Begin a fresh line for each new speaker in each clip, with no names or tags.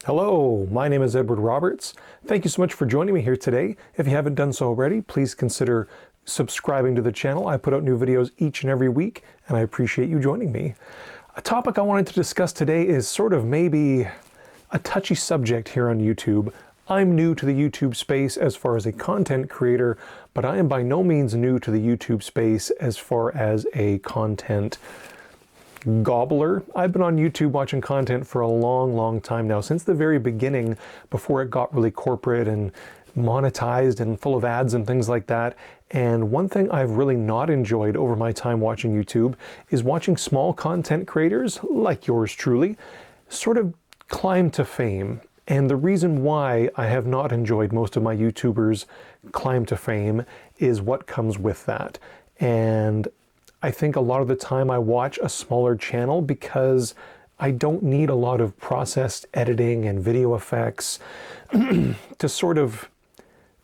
Hello, my name is Edward Roberts. Thank you so much for joining me here today. If you haven't done so already, please consider subscribing to the channel. I put out new videos each and every week, and I appreciate you joining me. A topic I wanted to discuss today is sort of maybe a touchy subject here on YouTube. I'm new to the YouTube space as far as a content creator, but I am by no means new to the YouTube space as far as a content gobbler. I've been on YouTube watching content for a long time now, since the very beginning, before it got really corporate and monetized and full of ads and things like that. And one thing I've really not enjoyed over my time watching YouTube is watching small content creators, like yours truly, sort of climb to fame. And the reason why I have not enjoyed most of my YouTubers climb to fame is what comes with that. And I think a lot of the time I watch a smaller channel because I don't need a lot of processed editing and video effects to sort of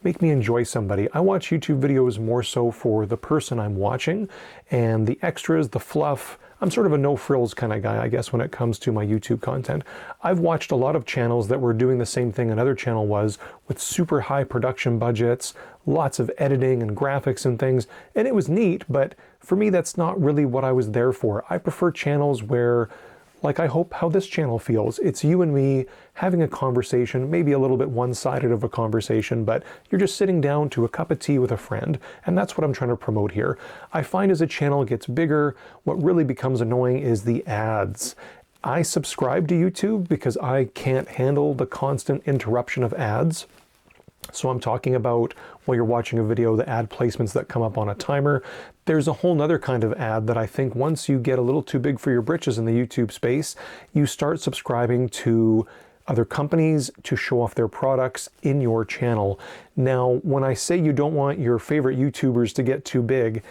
make me enjoy somebody. I watch YouTube videos more so for the person I'm watching, and the extras, the fluff. I'm sort of a no-frills kind of guy, I guess, when it comes to my YouTube content. I've watched a lot of channels that were doing the same thing another channel was, with super high production budgets, lots of editing and graphics and things, and it was neat, but for me that's not really what I was there for. I prefer channels where, like I hope how this channel feels. It's you and me having a conversation, maybe a little bit one-sided of a conversation, but you're just sitting down to a cup of tea with a friend, and that's what I'm trying to promote here. I find as a channel gets bigger, what really becomes annoying is the ads. I subscribe to YouTube because I can't handle the constant interruption of ads. So I'm talking about, while you're watching a video, the ad placements that come up on a timer. There's a whole nother kind of ad that I think once you get a little too big for your britches in the YouTube space, you start subscribing to other companies to show off their products in your channel. Now, when I say you don't want your favorite YouTubers to get too big,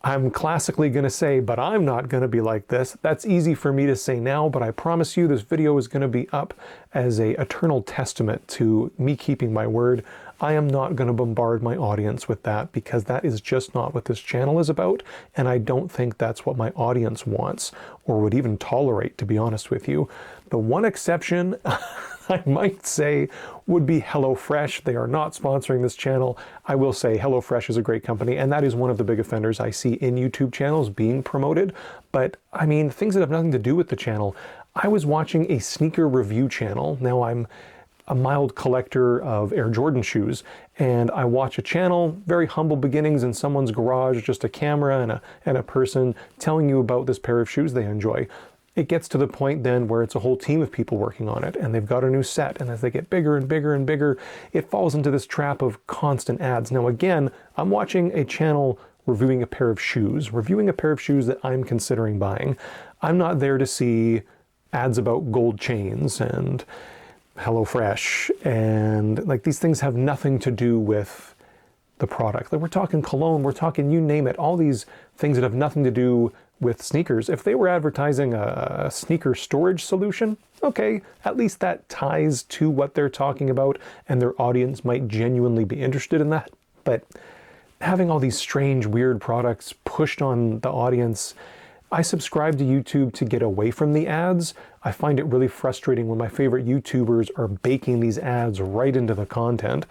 I'm classically going to say, but I'm not going to be like this. That's easy for me to say now, but I promise you this video is going to be up as an eternal testament to me keeping my word. I am not going to bombard my audience with that because that is just not what this channel is about, and I don't think that's what my audience wants or would even tolerate, to be honest with you. The one exception I might say would be HelloFresh. They are not sponsoring this channel. I will say HelloFresh is a great company, and that is one of the big offenders I see in YouTube channels being promoted. But I mean, things that have nothing to do with the channel. I was watching a sneaker review channel. Now I'm a mild collector of Air Jordan shoes, and I watch a channel, very humble beginnings in someone's garage, just a camera and a person telling you about this pair of shoes they enjoy. It gets to the point then where it's a whole team of people working on it, and they've got a new set, and as they get bigger and bigger and bigger, it falls into this trap of constant ads. Now again, I'm watching a channel reviewing a pair of shoes that I'm considering buying. I'm not there to see ads about gold chains and HelloFresh, and like these things have nothing to do with the product. Like we're talking cologne, we're talking you name it, all these things that have nothing to do with sneakers. If they were advertising a sneaker storage solution, okay, at least that ties to what they're talking about and their audience might genuinely be interested in that. But having all these strange, weird products pushed on the audience, I subscribe to YouTube to get away from the ads. I find it really frustrating when my favorite YouTubers are baking these ads right into the content.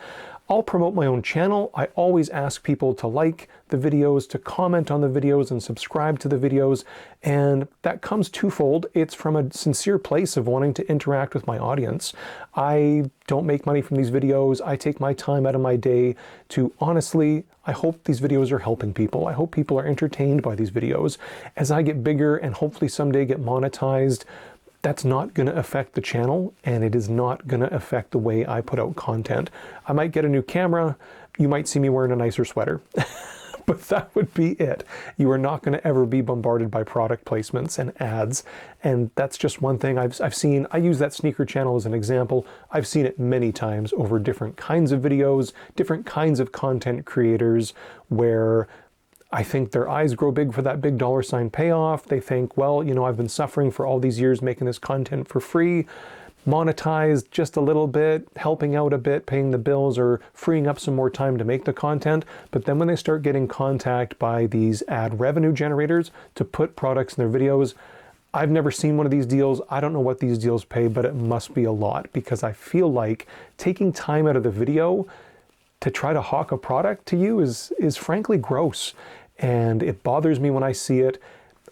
I'll promote my own channel. I always ask people to like the videos, to comment on the videos, and subscribe to the videos. And that comes twofold. It's from a sincere place of wanting to interact with my audience. I don't make money from these videos. I take my time out of my day to honestly, I hope these videos are helping people. I hope people are entertained by these videos. As I get bigger and hopefully someday get monetized, that's not going to affect the channel, and it is not going to affect the way I put out content. I might get a new camera, you might see me wearing a nicer sweater, but that would be it. You are not going to ever be bombarded by product placements and ads, and that's just one thing I've seen. I use that sneaker channel as an example. I've seen it many times over different kinds of videos, different kinds of content creators, where I think their eyes grow big for that big $ payoff. They think, well, you know, I've been suffering for all these years making this content for free, monetized just a little bit, helping out a bit, paying the bills, or freeing up some more time to make the content. But then when they start getting contact by these ad revenue generators to put products in their videos, I've never seen one of these deals. I don't know what these deals pay, but it must be a lot, because I feel like taking time out of the video to try to hawk a product to you is frankly gross. And it bothers me when I see it.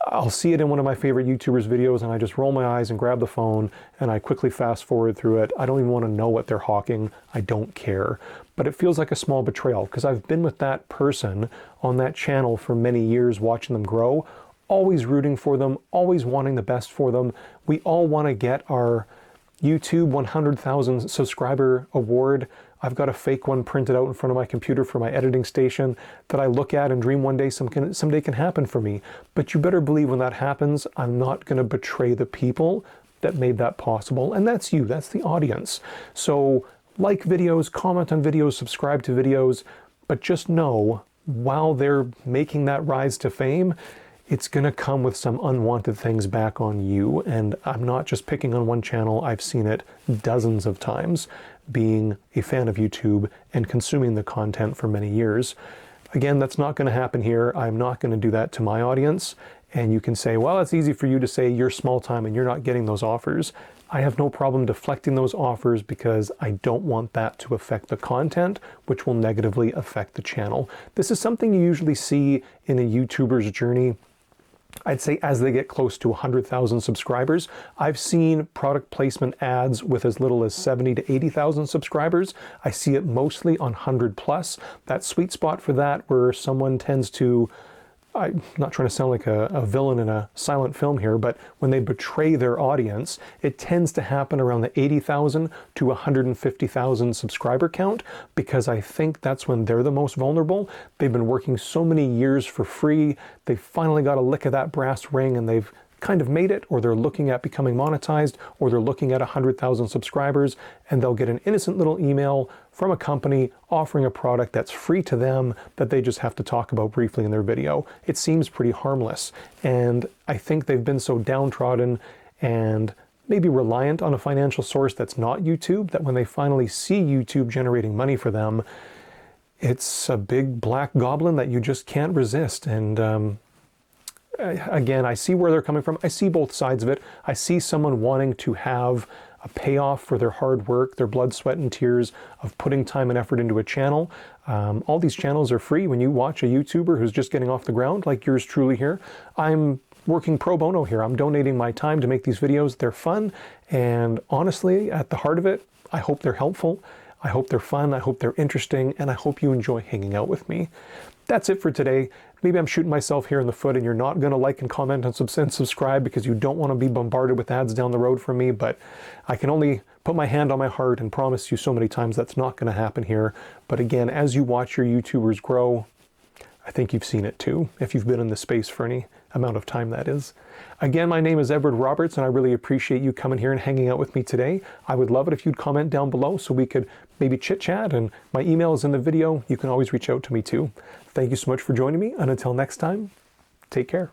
I'll see it in one of my favorite YouTubers' videos and I just roll my eyes and grab the phone and I quickly fast forward through it. I don't even want to know what they're hawking. I don't care. But it feels like a small betrayal, because I've been with that person on that channel for many years, watching them grow, always rooting for them, always wanting the best for them. We all want to get our YouTube 100,000 subscriber award. I've got a fake one printed out in front of my computer for my editing station that I look at and dream one day someday can happen for me. But you better believe when that happens, I'm not going to betray the people that made that possible. And that's you, that's the audience. So like videos, comment on videos, subscribe to videos, but just know while they're making that rise to fame, it's going to come with some unwanted things back on you. And I'm not just picking on one channel. I've seen it dozens of times, being a fan of YouTube and consuming the content for many years. Again, that's not going to happen here. I'm not going to do that to my audience. And you can say, well, it's easy for you to say you're small time and you're not getting those offers. I have no problem deflecting those offers because I don't want that to affect the content, which will negatively affect the channel. This is something you usually see in a YouTuber's journey. I'd say as they get close to 100,000 subscribers. I've seen product placement ads with as little as 70 to 80,000 subscribers. I see it mostly on 100 plus. That sweet spot for that where someone tends to, I'm not trying to sound like a villain in a silent film here, but when they betray their audience, it tends to happen around the 80,000 to 150,000 subscriber count, because I think that's when they're the most vulnerable. They've been working so many years for free. They finally got a lick of that brass ring and they've kind of made it, or they're looking at becoming monetized, or they're looking at 100,000 subscribers, and they'll get an innocent little email from a company offering a product that's free to them that they just have to talk about briefly in their video. It seems pretty harmless. And I think they've been so downtrodden and maybe reliant on a financial source that's not YouTube, that when they finally see YouTube generating money for them, it's a big black goblin that you just can't resist. And again, I see where they're coming from. I see both sides of it. I see someone wanting to have a payoff for their hard work, their blood, sweat, and tears of putting time and effort into a channel. All these channels are free. When you watch a YouTuber who's just getting off the ground, like yours truly here, I'm working pro bono here. I'm donating my time to make these videos. They're fun. And honestly, at the heart of it, I hope they're helpful. I hope they're fun. I hope they're interesting. And I hope you enjoy hanging out with me. That's it for today. Maybe I'm shooting myself here in the foot and you're not going to like and comment and subscribe because you don't want to be bombarded with ads down the road from me, but I can only put my hand on my heart and promise you so many times that's not going to happen here. But again, as you watch your YouTubers grow, I think you've seen it too, if you've been in the space for any amount of time, that is. Again, my name is Edward Roberts, and I really appreciate you coming here and hanging out with me today. I would love it if you'd comment down below so we could maybe chit-chat, and my email is in the video. You can always reach out to me too. Thank you so much for joining me, and until next time, take care.